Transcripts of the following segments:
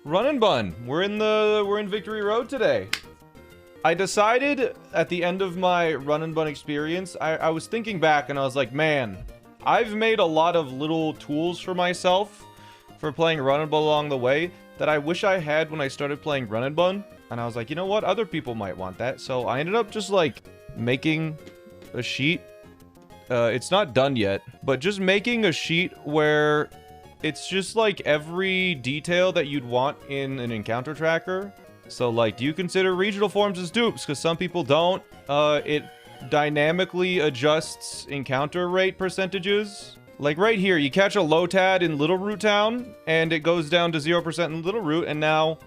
Run and Bun. We're in Victory Road today. I decided at the end of my Run and Bun experience, I was thinking back and I was like, man, I've made a lot of little tools for myself for playing Run and Bun along the way that I wish I had when I started playing Run and Bun. And I was like, you know what? Other people might want that. So I ended up just like making a sheet. It's not done yet, but just making a sheet where it's just like every detail that you'd want in an encounter tracker. So like, do you consider regional forms as dupes? Because some people don't. It dynamically adjusts encounter rate percentages. Like right here, you catch a Lotad in Little Root Town, and it goes down to 0% in Little Root, and now,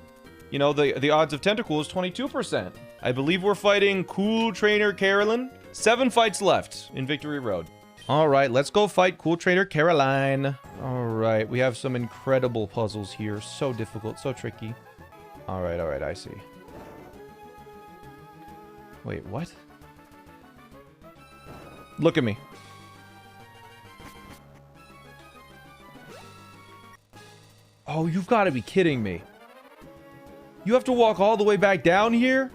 you know, the odds of Tentacool is 22%. I believe we're fighting Cool Trainer Carolyn. 7 fights left in Victory Road. All right, let's go fight Cool Trainer Caroline. All right, we have some incredible puzzles here. So difficult, so tricky. All right, I see. Wait, what? Look at me. Oh, you've got to be kidding me. You have to walk all the way back down here?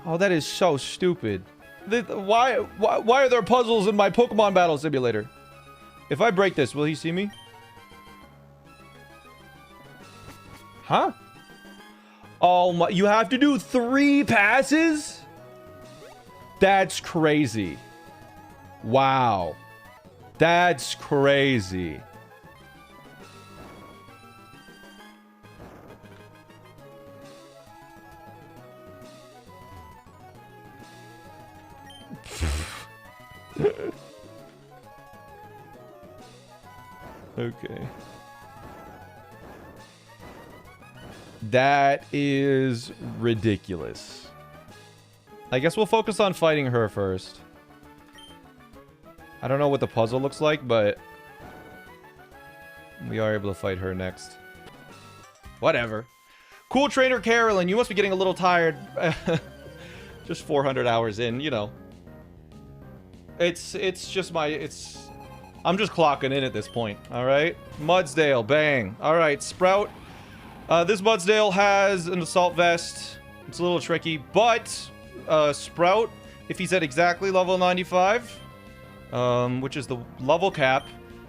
Oh, that is so stupid. Why are there puzzles in my Pokemon Battle Simulator? If I break this, will he see me? Huh? Oh my, you have to do 3 passes? That's crazy. Wow. That's crazy. Okay. That is ridiculous. I guess we'll focus on fighting her first. I don't know what the puzzle looks like, but we are able to fight her next. Whatever. Cool Trainer Carolyn, you must be getting a little tired. Just 400 hours in, you know. It's just I'm just clocking in at this point, alright? Mudsdale, bang. Alright, Sprout. This Mudsdale has an Assault Vest. It's a little tricky, but Sprout, if he's at exactly level 95, which is the level cap,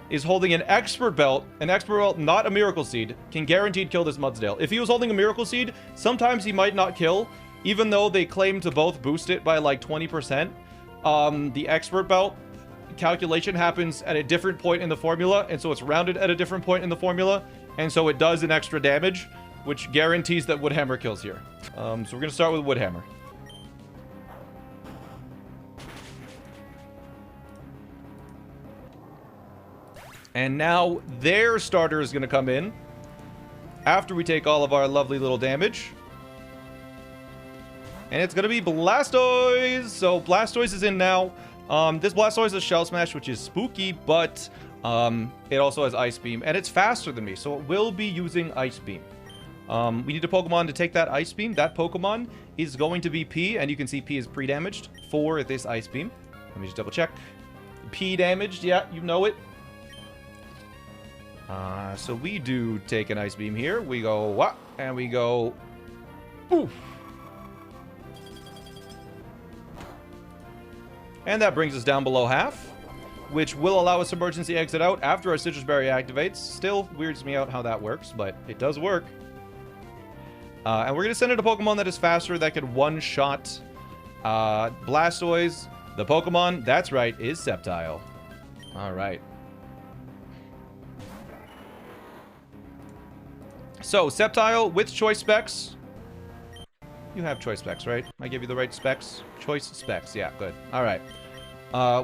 is holding an Expert Belt. An Expert Belt, not a Miracle Seed, can guaranteed kill this Mudsdale. If he was holding a Miracle Seed, sometimes he might not kill, even though they claim to both boost it by like 20%. The Expert Belt calculation happens at a different point in the formula, and so it's rounded at a different point in the formula, and so it does an extra damage, which guarantees that Woodhammer kills here. So we're gonna start with Woodhammer. And now their starter is gonna come in after we take all of our lovely little damage. And it's gonna be Blastoise! So Blastoise is in now. This Blastoise is Shell Smash, which is spooky, but it also has Ice Beam, and it's faster than me, so it will be using Ice Beam. We need a Pokemon to take that Ice Beam. That Pokemon is going to be P, and you can see P is pre-damaged for this Ice Beam. Let me just double check. P damaged, yeah, you know it. So we do take an Ice Beam here. We go, what? And we go, oof. And that brings us down below half, which will allow us emergency exit out after our Citrus Berry activates. Still weirds me out how that works, but it does work. And we're going to send in a Pokemon that is faster, that could one-shot Blastoise. The Pokemon, that's right, is Sceptile. All right. So, Sceptile with choice specs. You have choice specs, right? I gave you the right specs? Choice specs, yeah, good. All right.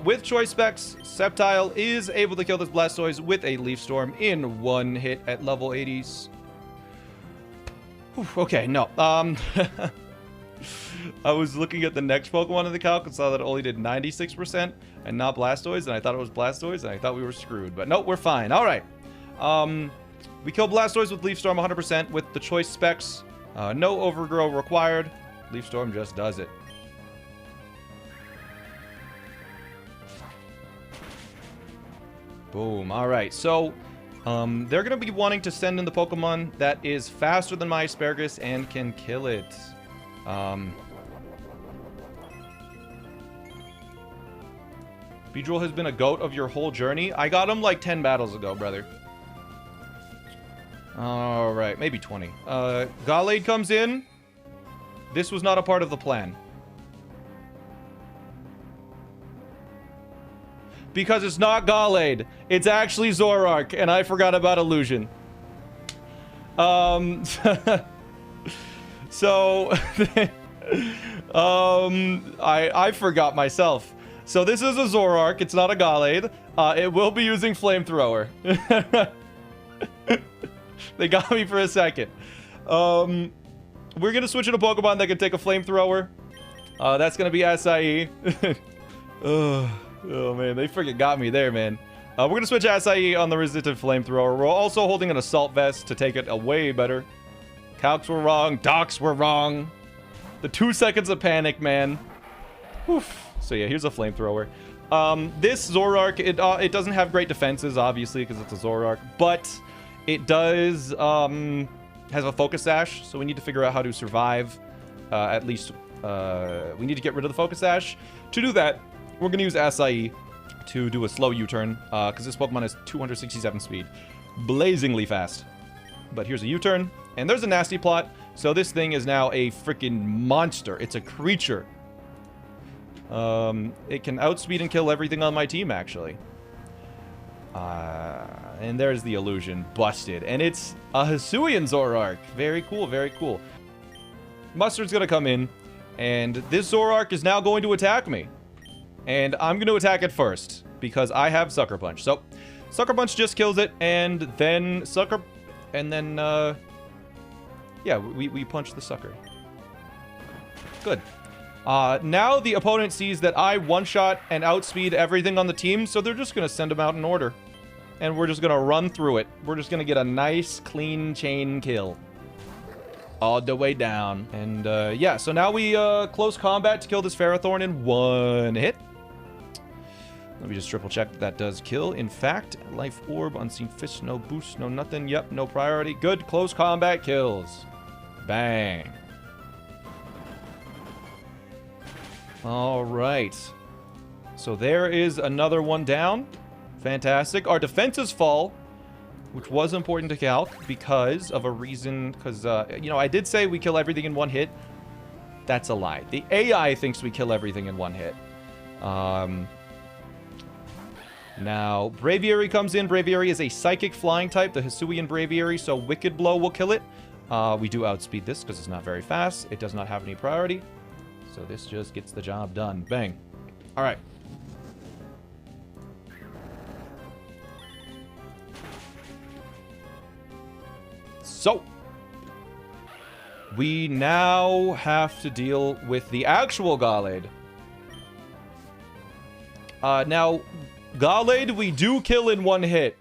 With choice specs, Sceptile is able to kill this Blastoise with a Leaf Storm in 1 hit at level 80s. Oof, okay, no. I was looking at the next Pokemon in the calc and saw that it only did 96% and not Blastoise, and I thought it was Blastoise, and I thought we were screwed. But no, we're fine. All right. We killed Blastoise with Leaf Storm 100% with the choice specs. No overgrow required. Leaf Storm just does it. Boom. All right. So, They're going to be wanting to send in the Pokemon that is faster than my asparagus and can kill it. Beedrill has been a goat of your whole journey. I got him like 10 battles ago, brother. Alright, maybe 20. Gallade comes in. This was not a part of the plan. Because it's not Gallade. It's actually Zoroark, and I forgot about Illusion. So... I forgot myself. So this is a Zoroark. It's not a Gallade. It will be using Flamethrower. They got me for a second. We're going to switch in a Pokemon that can take a Flamethrower. That's going to be Acai. Oh, man. They freaking got me there, man. We're going to switch Acai on the Resistant Flamethrower. We're also holding an Assault Vest to take it way better. Calcs were wrong. Docs were wrong. The 2 seconds of panic, man. Oof. So, yeah, here's a Flamethrower. This Zoroark, it doesn't have great defenses, obviously, because it's a Zoroark. But it does, has a Focus Sash. So we need to figure out how to survive. At least, we need to get rid of the Focus Sash. To do that, we're going to use Acai to do a slow U-turn, because this Pokemon has 267 speed. Blazingly fast. But here's a U-turn, and there's a Nasty Plot, so this thing is now a freaking monster. It's a creature. It can outspeed and kill everything on my team, actually. And there's the Illusion. Busted. And it's a Hisuian Zoroark. Very cool, very cool. Mustard's gonna come in, and this Zoroark is now going to attack me. And I'm going to attack it first, because I have Sucker Punch. So, Sucker Punch just kills it, and then yeah, we punch the sucker. Good. Now the opponent sees that I one-shot and outspeed everything on the team, so they're just going to send them out in order. And we're just going to run through it. We're just going to get a nice, clean chain kill. All the way down. And, yeah, so now we, close combat to kill this Ferrothorn in 1 hit. Let me just triple check that does kill. In fact, Life Orb, Unseen Fist, no boost, no nothing. Yep, no priority. Good, close combat kills. Bang. All right. So there is another one down. Fantastic. Our defenses fall, which was important to Calc because of a reason. Because, you know, I did say we kill everything in 1 hit. That's a lie. The AI thinks we kill everything in 1 hit. Now, Braviary comes in. Braviary is a Psychic Flying type, the Hisuian Braviary, so Wicked Blow will kill it. We do outspeed this because it's not very fast. It does not have any priority. So this just gets the job done. Bang. All right. So, we now have to deal with the actual Gallade. Now, Gallade we do kill in 1 hit.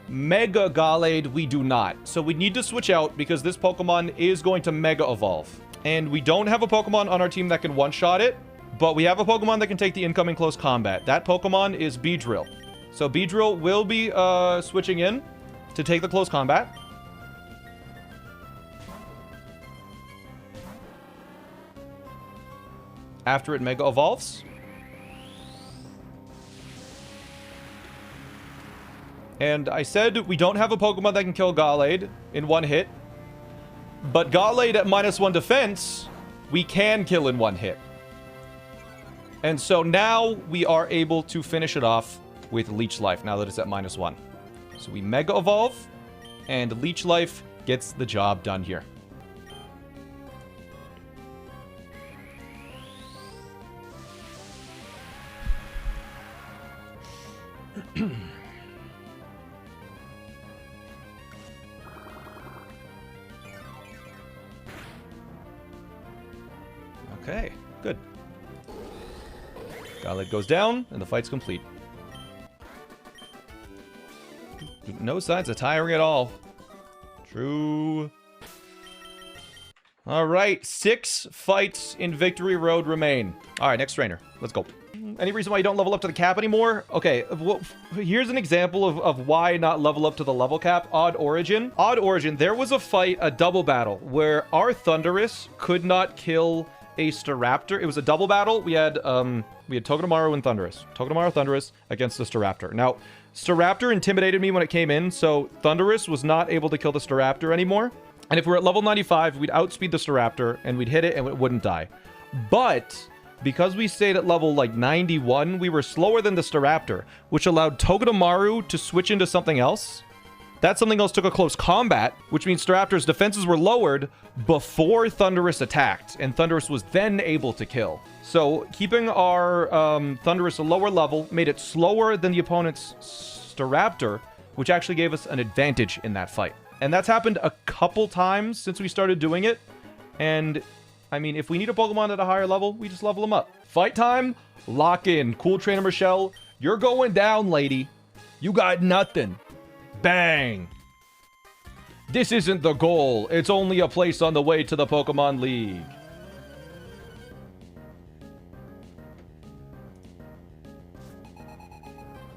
Mega Gallade we do not. So we need to switch out because this Pokemon is going to Mega Evolve. And we don't have a Pokemon on our team that can one-shot it, but we have a Pokemon that can take the incoming close combat. That Pokemon is Beedrill. So Beedrill will be switching in to take the close combat. After it Mega Evolves. And I said we don't have a Pokemon that can kill Gallade in 1 hit. But Gallade at -1 defense, we can kill in 1 hit. And so now we are able to finish it off with Leech Life, now that it's at -1. So we Mega Evolve, and Leech Life gets the job done here. Okay, good. Gallade goes down, and the fight's complete. No signs of tiring at all. True. All right, 6 fights in Victory Road remain. All right, next trainer. Let's go. Any reason why you don't level up to the cap anymore? Okay, well, here's an example of why not level up to the level cap. Odd Origin. Odd Origin, there was a fight, a double battle, where our Thunderous could not kill a Staraptor. It was a double battle. We had Togedemaru and Thunderous. Togedemaru, Thunderous against the Staraptor. Now, Staraptor intimidated me when it came in, so Thunderous was not able to kill the Staraptor anymore. And if we're at level 95, we'd outspeed the Staraptor, and we'd hit it, and it wouldn't die. But because we stayed at level, like, 91, we were slower than the Staraptor, which allowed Togedemaru to switch into something else. That something else took a close combat, which means Staraptor's defenses were lowered before Thunderous attacked, and Thunderous was then able to kill. So keeping our Thunderous a lower level made it slower than the opponent's Staraptor, which actually gave us an advantage in that fight. And that's happened a couple times since we started doing it. And, I mean, if we need a Pokemon at a higher level, we just level them up. Fight time, lock in. Cool Trainer Michelle, you're going down, lady. You got nothing. Bang. This isn't the goal. It's only a place on the way to the Pokemon League.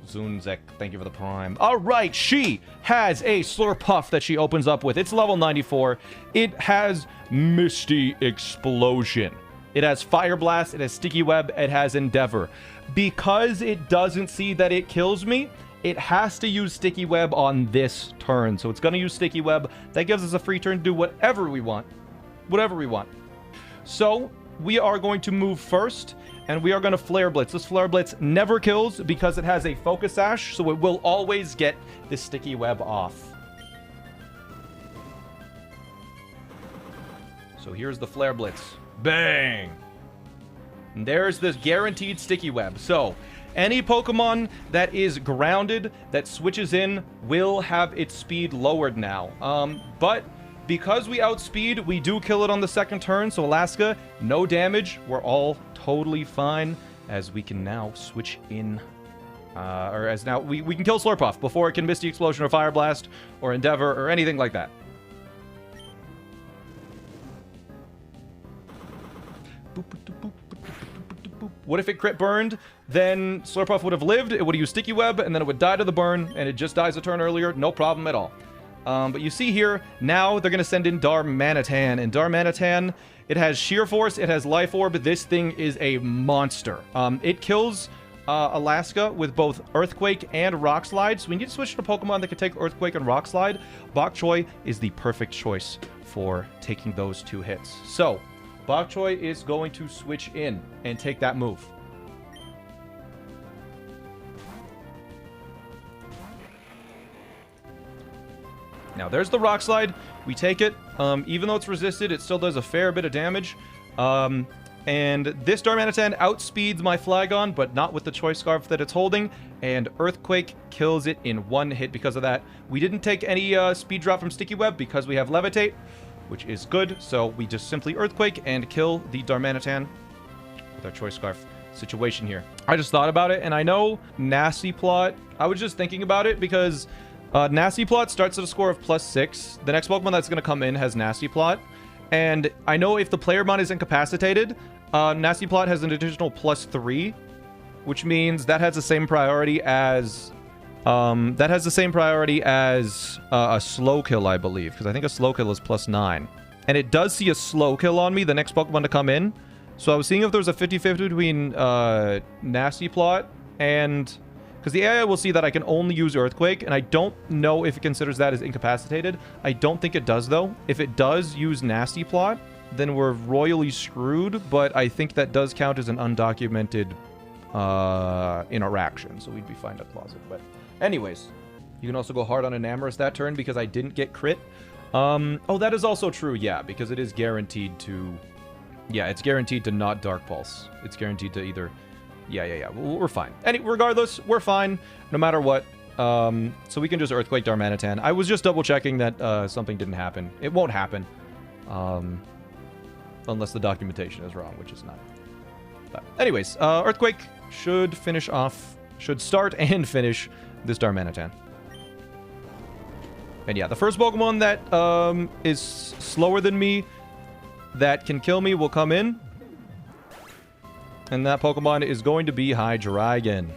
Zunzek, thank you for the prime. All right, she has a Slurpuff that she opens up with. It's level 94. It has Misty Explosion. It has Fire Blast. It has Sticky Web. It has Endeavor. Because it doesn't see that it kills me, it has to use Sticky Web on this turn. So it's going to use Sticky Web. That gives us a free turn to do whatever we want. Whatever we want. So we are going to move first, and we are going to Flare Blitz. This Flare Blitz never kills because it has a Focus Sash, so it will always get this Sticky Web off. So here's the Flare Blitz. Bang! And there's this guaranteed Sticky Web. So any Pokemon that is grounded that switches in will have its speed lowered now. But because we outspeed, we do kill it on the second turn. So Alaska, no damage. We're all totally fine, as we can now switch in. Or as now, we can kill Slurpuff before it can Misty Explosion or Fire Blast or Endeavor or anything like that. What if it crit burned? Then Slurpuff would have lived, it would have used Sticky Web, and then it would die to the burn, and it just dies a turn earlier. No problem at all. But you see here, now they're going to send in Darmanitan. And Darmanitan, it has Sheer Force, it has Life Orb. This thing is a monster. It kills Alaska with both Earthquake and Rock Slide. So we need to switch to a Pokemon that can take Earthquake and Rock Slide. Bok Choy is the perfect choice for taking those two hits. So Bok Choy is going to switch in and take that move. Now, there's the Rock Slide. We take it. Even though it's resisted, it still does a fair bit of damage. And this Darmanitan outspeeds my Flygon, but not with the Choice Scarf that it's holding. And Earthquake kills it in one hit because of that. We didn't take any speed drop from Sticky Web because we have Levitate, which is good. So we just simply Earthquake and kill the Darmanitan with our Choice Scarf situation here. I just thought about it, and I know Nasty Plot. I was just thinking about it because Nasty Plot starts at a score of +6. The next Pokemon that's going to come in has Nasty Plot. And I know if the player mon is incapacitated, Nasty Plot has an additional +3, which means that has the same priority as a Slow Kill, I believe, because I think a Slow Kill is +9. And it does see a Slow Kill on me, the next Pokemon to come in. So I was seeing if there was a 50-50 between Nasty Plot and... because the AI will see that I can only use Earthquake, and I don't know if it considers that as incapacitated. I don't think it does, though. If it does use Nasty Plot, then we're royally screwed, but I think that does count as an undocumented interaction, so we'd be fine to closet. But anyways, you can also go hard on Enamorous that turn because I didn't get crit. Oh, that is also true, yeah, because it is guaranteed to... yeah, it's guaranteed to not Dark Pulse. It's guaranteed to either... Yeah. We're fine. Regardless, we're fine no matter what. So we can just Earthquake Darmanitan. I was just double checking that something didn't happen. It won't happen. Unless the documentation is wrong, which is not. But anyways, Earthquake should start and finish this Darmanitan. And yeah, the first Pokemon that is slower than me that can kill me will come in. And that Pokemon is going to be Hydreigon.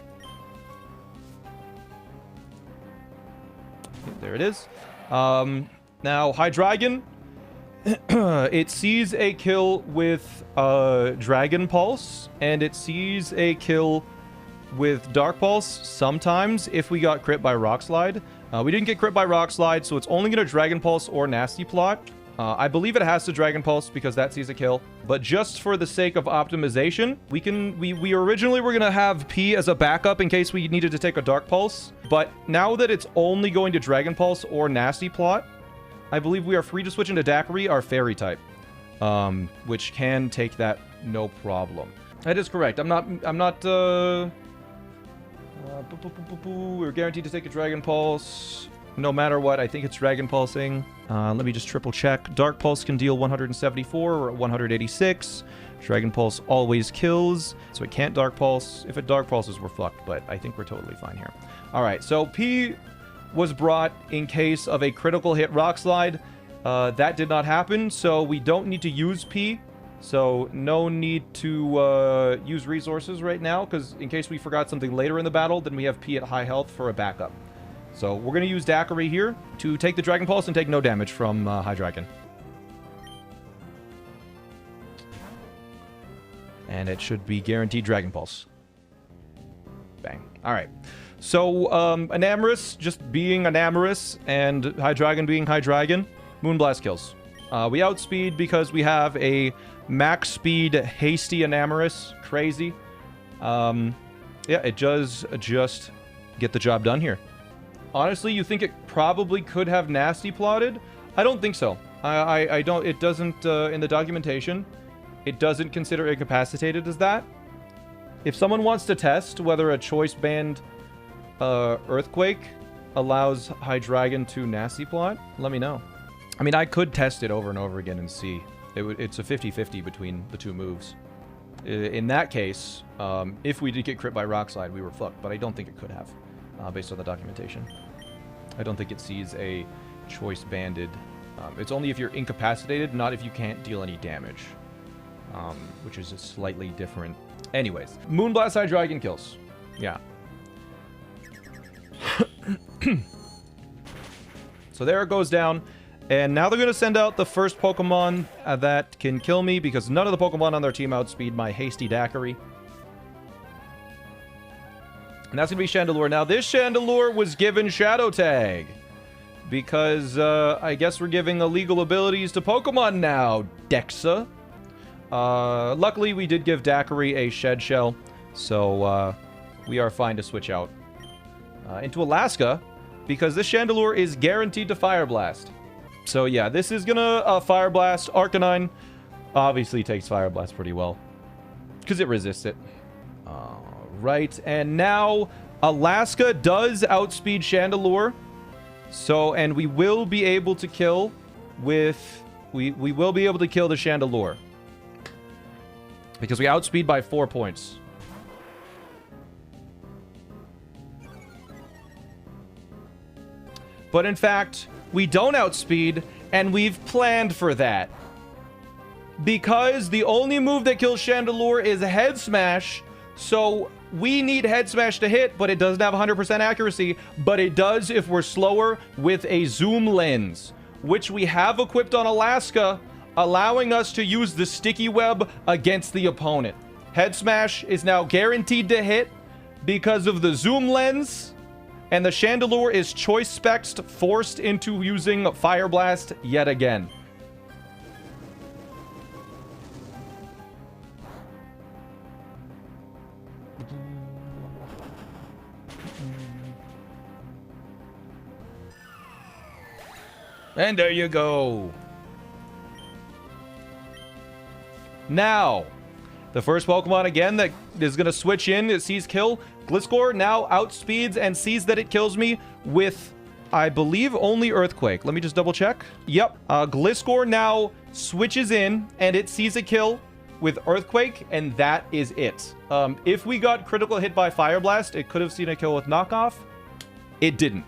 There it is. Now, Hydreigon, it sees a kill with Dragon Pulse, and it sees a kill with Dark Pulse sometimes if we got crit by Rock Slide. We didn't get crit by Rock Slide, so it's only going to Dragon Pulse or Nasty Plot. I believe it has to Dragon Pulse because that sees a kill. But just for the sake of optimization, we originally were going to have P as a backup in case we needed to take a Dark Pulse. But now that it's only going to Dragon Pulse or Nasty Plot, I believe we are free to switch into Daiquiri, our Fairy type. Which can take that no problem. That is correct. We're guaranteed to take a Dragon Pulse. No matter what, I think it's Dragon Pulsing. Let me just triple check. Dark Pulse can deal 174 or 186. Dragon Pulse always kills, so it can't Dark Pulse. If it Dark Pulses, we're fucked, but I think we're totally fine here. All right, so P was brought in case of a critical hit Rock Slide. That did not happen, so we don't need to use P. So no need to use resources right now, because in case we forgot something later in the battle, then we have P at high health for a backup. So we're going to use Daiquiri here to take the Dragon Pulse and take no damage from Hydreigon. And it should be guaranteed Dragon Pulse. Bang. All right. So Enamorus just being Enamorus and Hydreigon being Hydreigon. Moonblast kills. We outspeed because we have a max speed hasty Enamorus. Crazy. Yeah, it does just get the job done here. Honestly, you think it probably could have Nasty Plotted? I don't think so. I don't. It doesn't, in the documentation, it doesn't consider incapacitated as that. If someone wants to test whether a choice band Earthquake allows Hydreigon to Nasty Plot, let me know. I mean, I could test it over and over again and see. It's a 50-50 between the two moves. In that case, if we did get crit by Rock Slide, we were fucked, but I don't think it could have. Based on the documentation. I don't think it sees a choice banded. It's only if you're incapacitated, not if you can't deal any damage. Which is a slightly different. Anyways, Moonblast Hydreigon kills. Yeah. So there it goes down. And now they're going to send out the first Pokemon that can kill me, because none of the Pokemon on their team outspeed my hasty Daiquiri. And that's going to be Chandelure. Now, this Chandelure was given Shadow Tag. Because, I guess we're giving illegal abilities to Pokemon now, Dexa. Luckily, we did give Daiquiri a Shed Shell. So, we are fine to switch out into Alaska. Because this Chandelure is guaranteed to Fire Blast. So, yeah, this is going to Fire Blast. Arcanine obviously takes Fire Blast pretty well. Because it resists it. Right, and now Alaska does outspeed Chandelure. So, and we will be able to kill with... We will be able to kill the Chandelure. Because we outspeed by 4 points. But in fact, we don't outspeed, and we've planned for that. Because the only move that kills Chandelure is Head Smash, so... We need Head Smash to hit, but it doesn't have 100% accuracy, but it does if we're slower with a Zoom Lens, which we have equipped on Alaska, allowing us to use the Sticky Web against the opponent. Head Smash is now guaranteed to hit because of the Zoom Lens, and the Chandelure is Choice Spec'd forced into using Fire Blast yet again. And there you go. Now, the first Pokemon again that is going to switch in, it sees kill. Gliscor now outspeeds and sees that it kills me with, I believe, only Earthquake. Let me just double check. Yep. Gliscor now switches in and it sees a kill with Earthquake, and that is it. If we got critical hit by Fire Blast, it could have seen a kill with Knockoff. It didn't.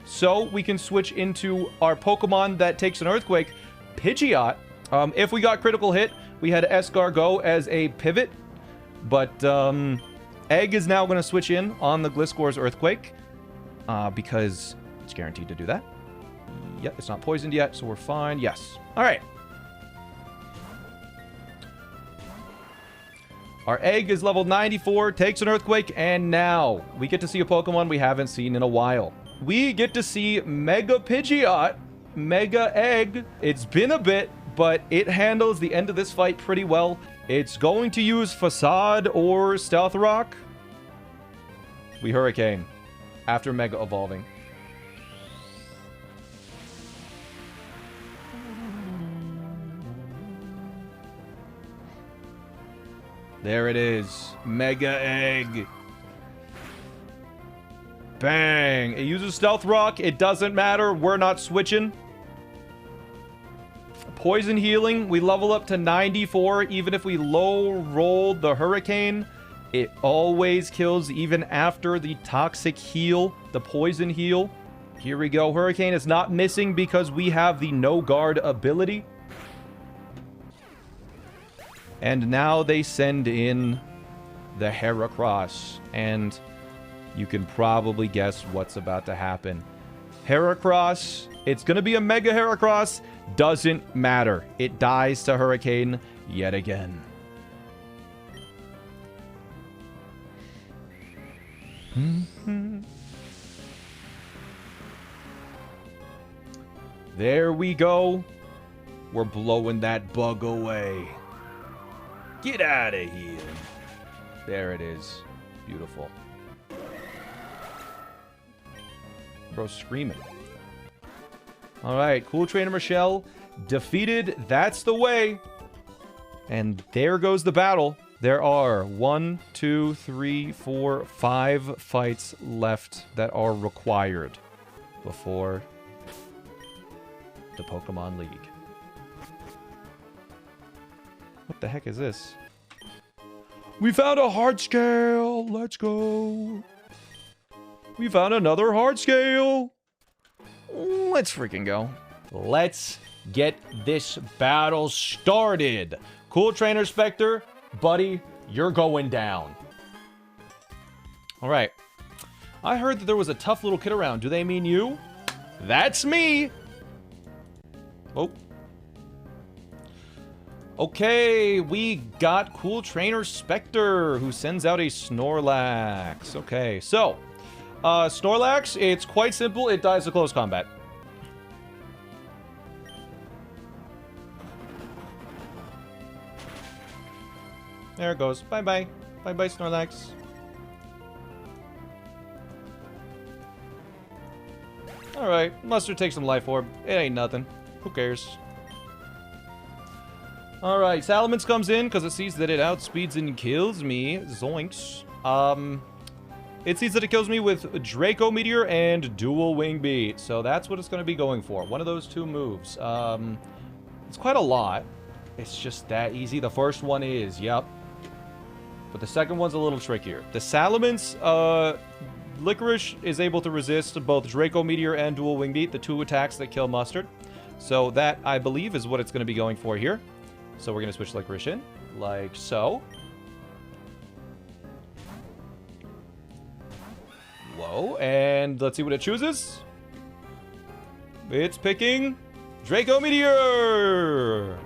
So we can switch into our Pokemon that takes an Earthquake, Pidgeot. If we got critical hit, we had Escargot as a pivot, but Egg is now going to switch in on the Gliscor's Earthquake because it's guaranteed to do that. Yep, it's not poisoned yet, so we're fine. Yes. All right. Our Egg is level 94, takes an Earthquake, and now we get to see a Pokemon we haven't seen in a while. We get to see Mega Pidgeot, Mega Egg. It's been a bit, but it handles the end of this fight pretty well. It's going to use Facade or Stealth Rock. We Hurricane after Mega Evolving. There it is. Mega Egg. Bang. It uses Stealth Rock. It doesn't matter. We're not switching. Poison Healing. We level up to 94. Even if we low rolled the Hurricane, it always kills even after the Toxic Heal, the Poison Heal. Here we go. Hurricane is not missing because we have the No Guard ability. And now they send in the Heracross. And you can probably guess what's about to happen. Heracross, it's going to be a Mega Heracross. Doesn't matter. It dies to Hurricane yet again. There we go. We're blowing that bug away. Get out of here. There it is. Beautiful. Bro's screaming. Alright, cool Trainer Michelle. Defeated. That's the way. And there goes the battle. There are 1, 2, 3, 4, 5 fights left that are required before the Pokemon League. What the heck is this? We found a hard scale. Let's go. We found another hard scale. Let's freaking go. Let's get this battle started. Cool Trainer Specter, buddy, you're going down. All right. I heard that there was a tough little kid around. Do they mean you? That's me. Oh. Okay, we got Cool Trainer Specter, who sends out a Snorlax. Okay, so, Snorlax, it's quite simple. It dies to close combat. There it goes. Bye-bye. Bye-bye, Snorlax. Alright, Mustard takes some Life Orb. It ain't nothing. Who cares? Alright, Salamence comes in because it sees that it outspeeds and kills me. Zoinks. It sees that it kills me with Draco Meteor and Dual Wing Beat. So that's what it's going to be going for. One of those two moves. It's quite a lot. It's just that easy. The first one is, yep. But the second one's a little trickier. The Salamence, Licorice is able to resist both Draco Meteor and Dual Wing Beat, the two attacks that kill Mustard. So that, I believe, is what it's going to be going for here. So we're going to switch Licorice in, like so. Whoa, and let's see what it chooses. It's picking Draco Meteor!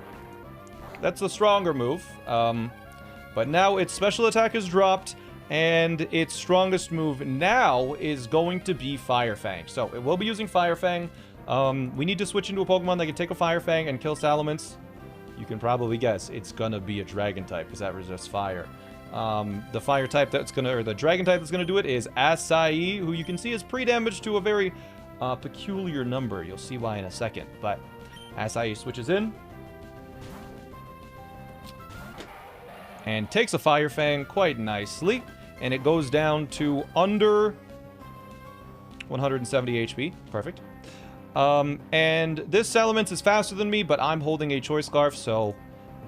That's the stronger move. But now its special attack is dropped, and its strongest move now is going to be Fire Fang. So it will be using Fire Fang. We need to switch into a Pokemon that can take a Fire Fang and kill Salamence. You can probably guess it's gonna be a Dragon type because that resists fire. The fire type that's gonna, or the Dragon type that's gonna do it is Acai, who you can see is pre-damaged to a very peculiar number. You'll see why in a second. But Acai switches in and takes a Fire Fang quite nicely, and it goes down to under 170 HP. Perfect. And this Salamence is faster than me, but I'm holding a Choice Scarf, so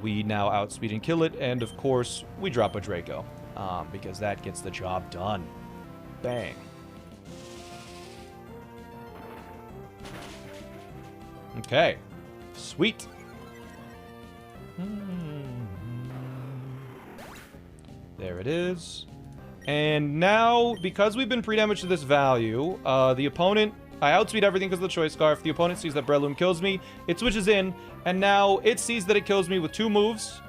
we now outspeed and kill it, and of course, we drop a Draco, because that gets the job done. Bang. Okay. Sweet. There it is. And now, because we've been pre-damaged to this value, the opponent... I outspeed everything because of the Choice Scarf. The opponent sees that Breloom kills me. It switches in, and now it sees that it kills me with 2 moves.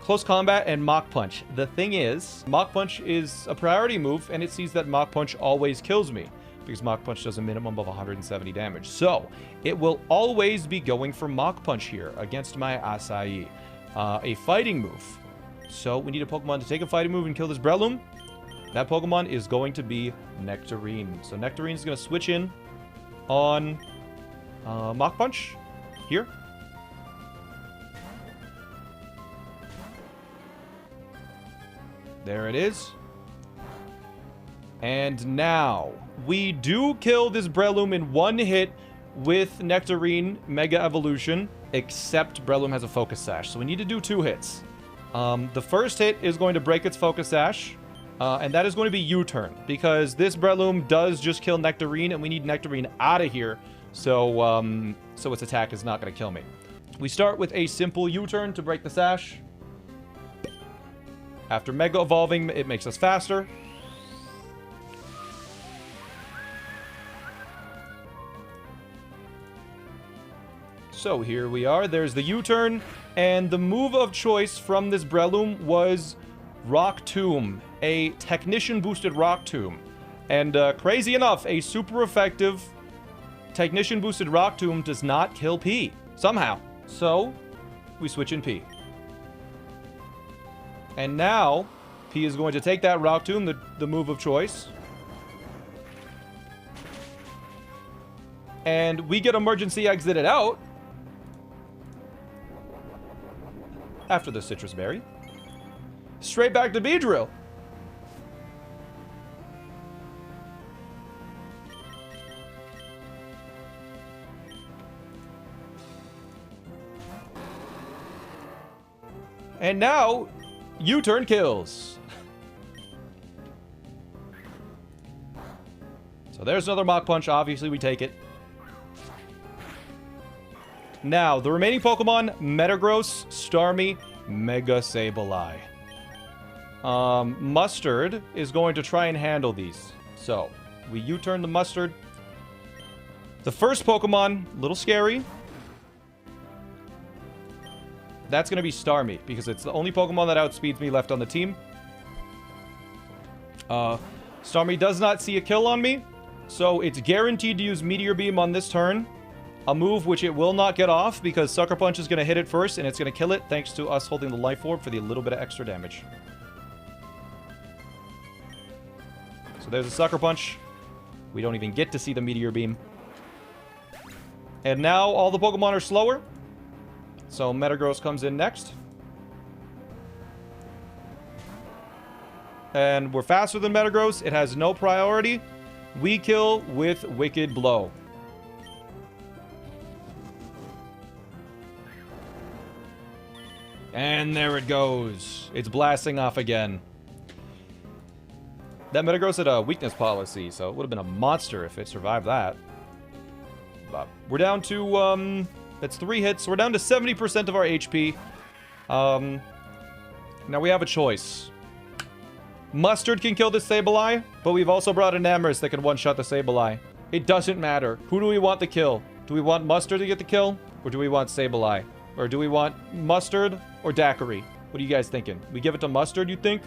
Close Combat and Mach Punch. The thing is, Mach Punch is a priority move, and it sees that Mach Punch always kills me, because Mach Punch does a minimum of 170 damage. So, it will always be going for Mach Punch here against my Acai. A fighting move. So, we need a Pokemon to take a fighting move and kill this Breloom. That Pokemon is going to be Nectarine. So, Nectarine is going to switch in on Mach Punch here. There it is. And now, we do kill this Breloom in 1 hit with Nectarine Mega Evolution, except Breloom has a Focus Sash. So we need to do 2 hits. The first hit is going to break its Focus Sash, and that is going to be U-turn, because this Breloom does just kill Nectarine, and we need Nectarine out of here, so its attack is not going to kill me. We start with a simple U-turn to break the Sash. After Mega Evolving, it makes us faster. So here we are. There's the U-turn, and the move of choice from this Breloom was Rock Tomb, a Technician-boosted Rock Tomb. And crazy enough, a super effective Technician-boosted Rock Tomb does not kill P, somehow. So, we switch in P. And now, P is going to take that Rock Tomb, the move of choice. And we get Emergency Exited out after the Citrus Berry. Straight back to Beedrill. And now, U-turn kills. So there's another Mach Punch. Obviously, we take it. Now, the remaining Pokemon, Metagross, Starmie, Mega Sableye. Mustard is going to try and handle these. So, we U-turn the Mustard. The first Pokemon, a little scary. That's going to be Starmie, because it's the only Pokemon that outspeeds me left on the team. Starmie does not see a kill on me, so it's guaranteed to use Meteor Beam on this turn. A move which it will not get off, because Sucker Punch is going to hit it first, and it's going to kill it, thanks to us holding the Life Orb for the little bit of extra damage. So there's a Sucker Punch. We don't even get to see the Meteor Beam. And now all the Pokemon are slower. So Metagross comes in next. And we're faster than Metagross. It has no priority. We kill with Wicked Blow. And there it goes. It's blasting off again. That Metagross had a weakness policy, so it would have been a monster if it survived that. But we're down to, that's 3 hits. So we're down to 70% of our HP. Now we have a choice. Mustard can kill the Sableye, but we've also brought an Amherst that can one-shot the Sableye. It doesn't matter. Who do we want the kill? Do we want Mustard to get the kill? Or do we want Sableye? Or do we want Mustard or Daiquiri? What are you guys thinking? We give it to Mustard, you think?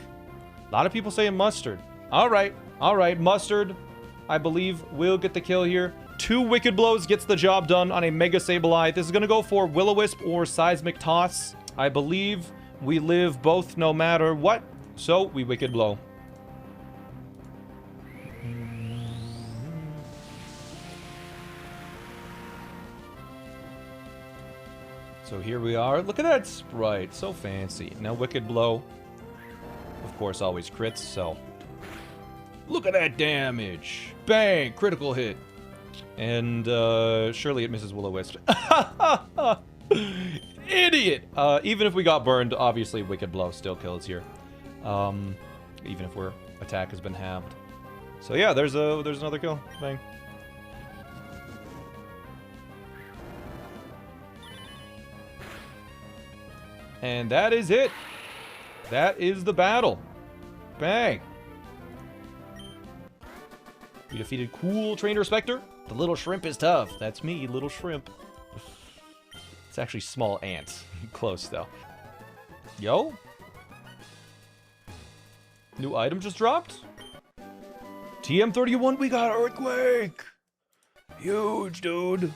A lot of people saying Mustard. Alright, Mustard, I believe, will get the kill here. 2 Wicked Blows gets the job done on a Mega Sableye. This is going to go for Will-O-Wisp or Seismic Toss. I believe we live both no matter what. So, we Wicked Blow. So here we are. Look at that sprite. So fancy. Now Wicked Blow. Of course, always crits, so... Look at that damage. Bang! Critical hit. And, surely it misses Will-O-Wisp. Idiot! Even if we got burned, obviously Wicked Blow still kills here. Even if our attack has been halved. So yeah, there's another kill. Bang. And that is it. That is the battle. Bang. We defeated cool Trainer Specter. The little shrimp is tough. That's me, little shrimp. It's actually SmallAnt. Close, though. Yo. New item just dropped? TM31, we got Earthquake! Huge, dude.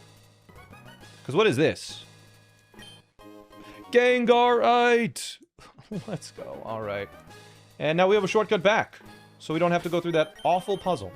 Because what is this? Gengarite! Let's go. Alright. And now we have a shortcut back. So we don't have to go through that awful puzzle.